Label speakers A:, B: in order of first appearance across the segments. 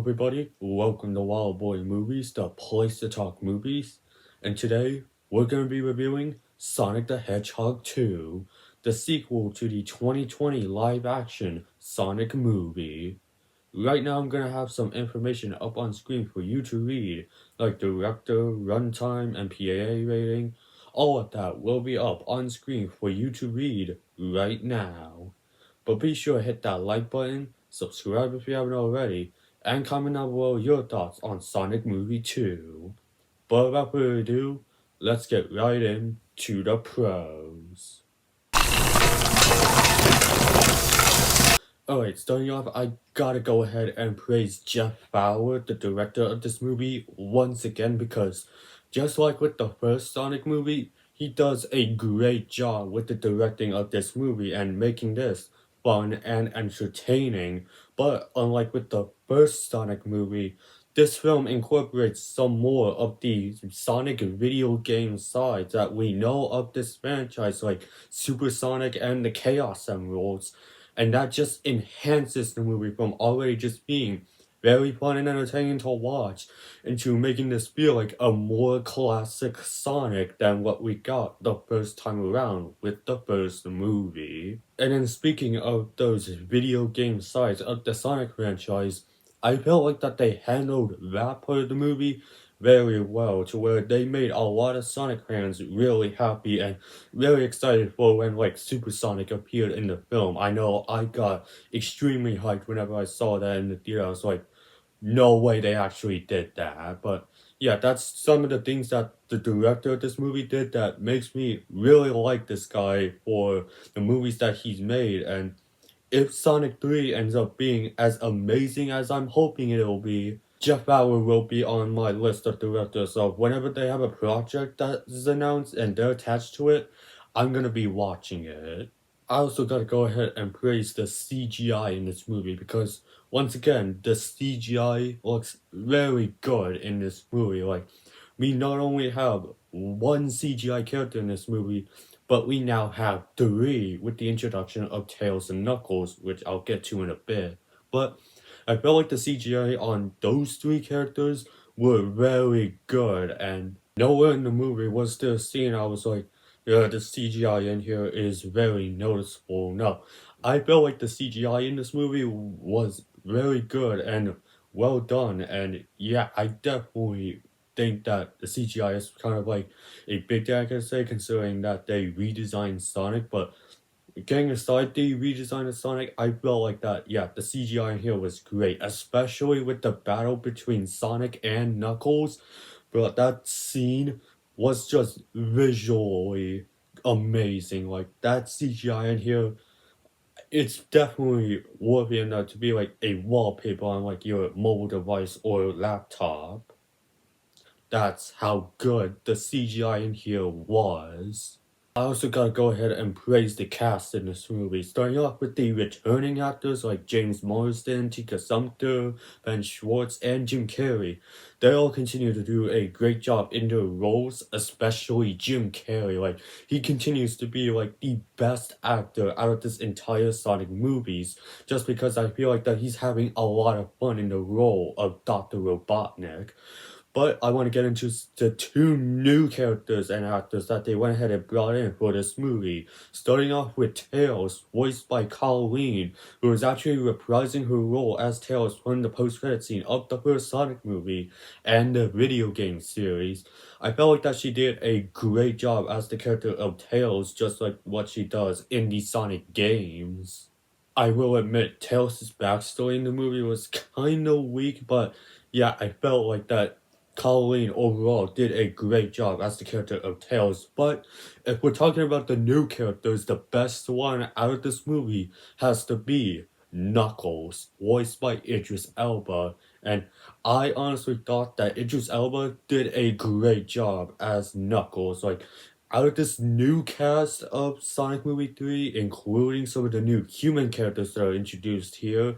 A: everybody, welcome to Wild Boy Movies, the place to talk movies. And today, we're going to be reviewing Sonic the Hedgehog 2, the sequel to the 2020 live-action Sonic movie. Right now, I'm going to have some information up on screen for you to read, like director, runtime, and PAA rating. All of that will be up on screen for you to read right now. But be sure to hit that like button, subscribe if you haven't already, and comment down below your thoughts on Sonic Movie 2. But without further ado, let's get right into the pros. Alright, starting off, I gotta go ahead and praise Jeff Fowler, the director of this movie, once again because just like with the first Sonic movie, he does a great job with the directing of this movie and making this fun and entertaining. But unlike with the first Sonic movie, this film incorporates some more of the Sonic video game sides that we know of this franchise, like Super Sonic and the Chaos Emeralds. And that just enhances the movie from already just being very fun and entertaining to watch into making this feel like a more classic Sonic than what we got the first time around with the first movie. And then speaking of those video game sides of the Sonic franchise, I felt like that they handled that part of the movie very well, to where they made a lot of Sonic fans really happy and really excited for when like Super Sonic appeared in the film. I know I got extremely hyped whenever I saw that in the theater. I was like, no way they actually did that. But yeah, that's some of the things that the director of this movie did that makes me really like this guy for the movies that he's made. And if Sonic 3 ends up being as amazing as I'm hoping it'll be, Jeff Fowler will be on my list of directors, so whenever they have a project that is announced and they're attached to it, I'm gonna be watching it. I also gotta go ahead and praise the CGI in this movie because, once again, the CGI looks very good in this movie. Like, we not only have one CGI character in this movie, but we now have three with the introduction of Tails and Knuckles, which I'll get to in a bit. But I felt like the CGI on those three characters were very good, and nowhere in the movie was there a scene I was like, yeah, the CGI in here is very noticeable. No, I felt like the CGI in this movie was very good and well done, and yeah, I definitely think that the CGI is kind of like a big thing I can say, considering that they redesigned Sonic. But getting aside the redesign of Sonic, I felt like that, yeah, the CGI in here was great, especially with the battle between Sonic and Knuckles. But that scene was just visually amazing. Like, that CGI in here, it's definitely worthy enough to be like a wallpaper on like your mobile device or laptop. That's how good the CGI in here was. I also gotta go ahead and praise the cast in this movie, starting off with the returning actors like James Marsden, Tika Sumpter, Ben Schwartz, and Jim Carrey. They all continue to do a great job in their roles, especially Jim Carrey. Like, he continues to be like the best actor out of this entire Sonic movies, just because I feel like that he's having a lot of fun in the role of Dr. Robotnik. But I want to get into the two new characters and actors that they went ahead and brought in for this movie. Starting off with Tails, voiced by Colleen, who is actually reprising her role as Tails from the post-credit scene of the first Sonic movie and the video game series. I felt like that she did a great job as the character of Tails, just like what she does in the Sonic games. I will admit, Tails' backstory in the movie was kinda weak, but yeah, I felt like that Colleen overall did a great job as the character of Tails. But if we're talking about the new characters, the best one out of this movie has to be Knuckles, voiced by Idris Elba. And I honestly thought that Idris Elba did a great job as Knuckles. Like, out of this new cast of Sonic Movie 3, including some of the new human characters that are introduced here,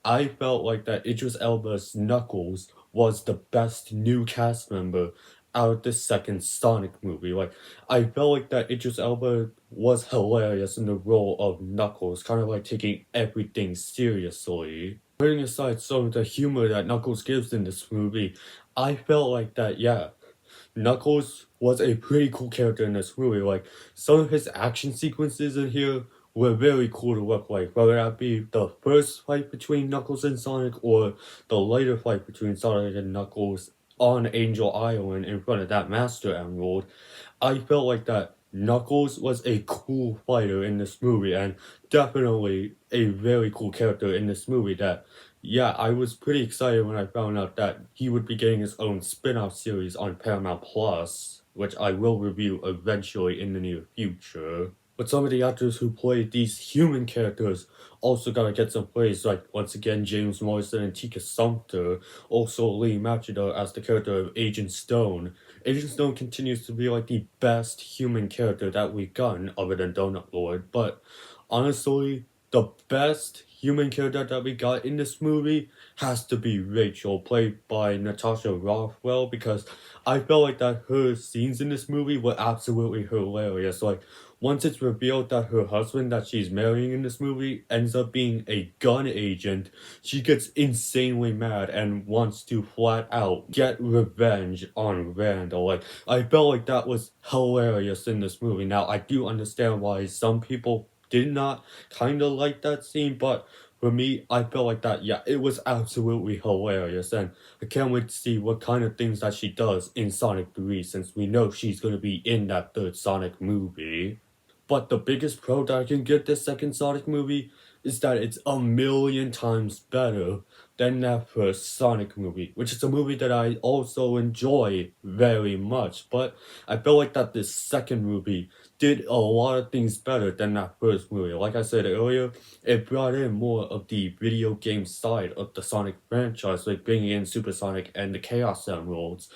A: I felt like that Idris Elba's Knuckles was the best new cast member out of the second Sonic movie. Like, I felt like that Idris Elba was hilarious in the role of Knuckles, kind of like taking everything seriously. Putting aside some of the humor that Knuckles gives in this movie, I felt like that, yeah, Knuckles was a pretty cool character in this movie. Like, some of his action sequences in here were very cool to look like, whether that be the first fight between Knuckles and Sonic or the later fight between Sonic and Knuckles on Angel Island in front of that Master Emerald. I felt like that Knuckles was a cool fighter in this movie and definitely a very cool character in this movie that yeah, I was pretty excited when I found out that he would be getting his own spin-off series on Paramount Plus, which I will review eventually in the near future. But some of the actors who played these human characters also gotta get some praise, like once again James Morrison and Tika Sumpter, also Lee Machida as the character of Agent Stone. Agent Stone continues to be like the best human character that we've gotten other than Donut Lord, but honestly, the best human character that we got in this movie has to be Rachel, played by Natasha Rothwell, because I felt like that her scenes in this movie were absolutely hilarious. Like, once it's revealed that her husband that she's marrying in this movie ends up being a gun agent, she gets insanely mad and wants to flat out get revenge on Randall. Like, I felt like that was hilarious in this movie. Now, I do understand why some people did not kind of like that scene, but for me, I felt like that, yeah, it was absolutely hilarious, and I can't wait to see what kind of things that she does in Sonic 3, since we know she's gonna be in that third Sonic movie. But the biggest pro that I can give this second Sonic movie is that it's a million times better than that first Sonic movie, which is a movie that I also enjoy very much. But I feel like that this second movie did a lot of things better than that first movie. Like I said earlier, it brought in more of the video game side of the Sonic franchise, like bringing in Super Sonic and the Chaos Emeralds.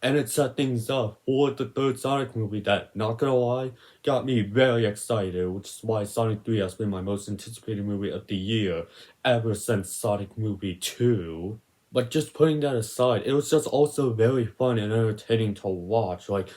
A: And it set things up for the third Sonic movie that, not gonna lie, got me very excited, which is why Sonic 3 has been my most anticipated movie of the year ever since Sonic Movie 2. But just putting that aside, it was just also very fun and entertaining to watch. Like,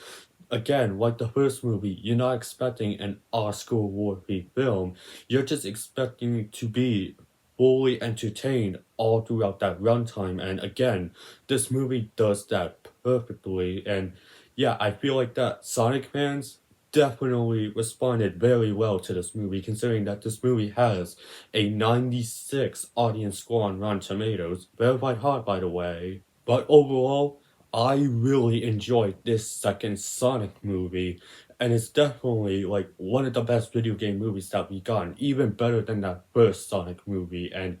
A: again, like the first movie, you're not expecting an Oscar-worthy film. You're just expecting it to be fully entertained all throughout that runtime. And again, this movie does that perfectly. And yeah, I feel like that Sonic fans definitely responded very well to this movie, considering that this movie has a 96 audience score on Rotten Tomatoes, verified hard by the way. But overall, I really enjoyed this second Sonic movie, and it's definitely like one of the best video game movies that we gotten, even better than that first Sonic movie. And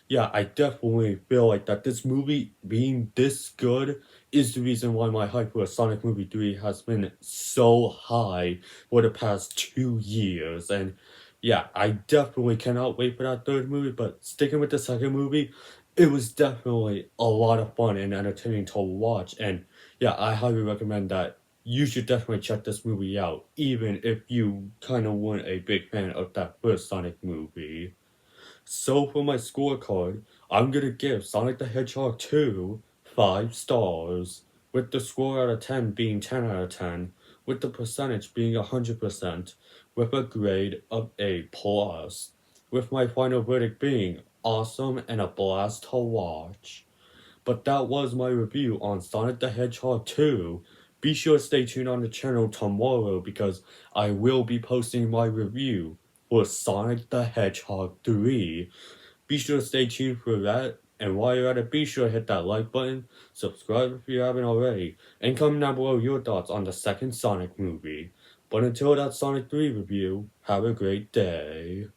A: yeah, I definitely feel like that this movie being this good is the reason why my hype for Sonic Movie 3 has been so high for the past 2 years. And yeah, I definitely cannot wait for that third movie, but sticking with the second movie, it was definitely a lot of fun and entertaining to watch. And yeah, I highly recommend that you should definitely check this movie out, even if you kind of weren't a big fan of that first Sonic movie. So for my scorecard, I'm gonna give Sonic the Hedgehog 2 5 stars, with the score out of 10 being 10 out of 10, with the percentage being 100%, with a grade of A+, with my final verdict being awesome and a blast to watch. But that was my review on Sonic the Hedgehog 2. Be sure to stay tuned on the channel tomorrow because I will be posting my review for Sonic the Hedgehog 3. Be sure to stay tuned for that. And while you're at it, be sure to hit that like button, subscribe if you haven't already, and comment down below your thoughts on the second Sonic movie. But until that Sonic 3 review, have a great day.